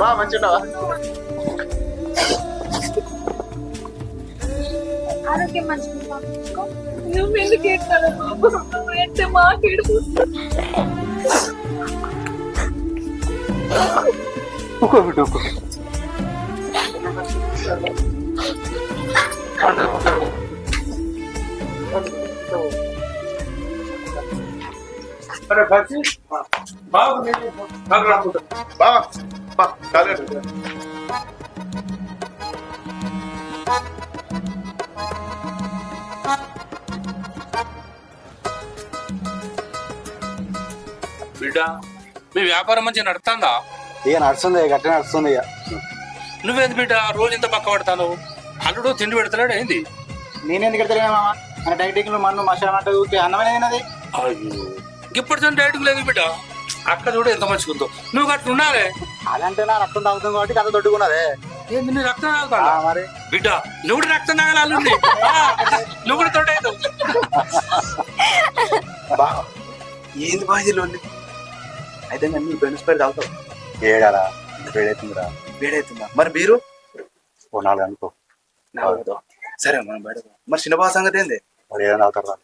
బా మంచిగా ఆరోగ్యం మంచిగా నువ్వు ఎందుకు ఏడ్చావు బాబు? నువ్వు ఏడ్తే మాకు ఏడుపు. బా బా కాలేదు బిడ్డ మీ వ్యాపారం మంచిగా నడుతుందా? ఇక నడుస్తుంది, గట్టిగా నడుస్తుంది. ఇక నువ్వేంది బిడ్డ రోజు ఇంత పక్క పడతాను? అల్లుడు తిండి పెడతాడు ఏంది? నేనెందుకు ఎడతలేనా మామ? మన డైటింగ్ మన్ను మసాలా అంటే ఊరికే అన్నమే తినది. అయ్యో ఇప్పుడు డైట్ లేదు బిడ్డ. అక్క చూడు ఎంత మంచిగా ఉందో. నువ్వు అట్లా ఉండాలి. అదంటే నా రక్తం తాగుతుంది కాబట్టి కథ దొడ్డుకున్నదే. ఏంది నీ రక్తం తాగుతా మరి బిడ్డ? నువ్వు కూడా రక్తం తాగాలి అల్లుడిని. నువ్వు కూడా తోడైదు. ఏంది బాధ్యతలు అయితే నీ బెనిస్ పేరు తాగుతావు ఏడారా వేడైతుందిరా. వేడైతుందా? మరి మీరు ఓ 4 అనుకో. సరే మనం బయట మరి చిన్న బాగా సంగతి ఏంది? మరి ఏదైనా తాగుతారా?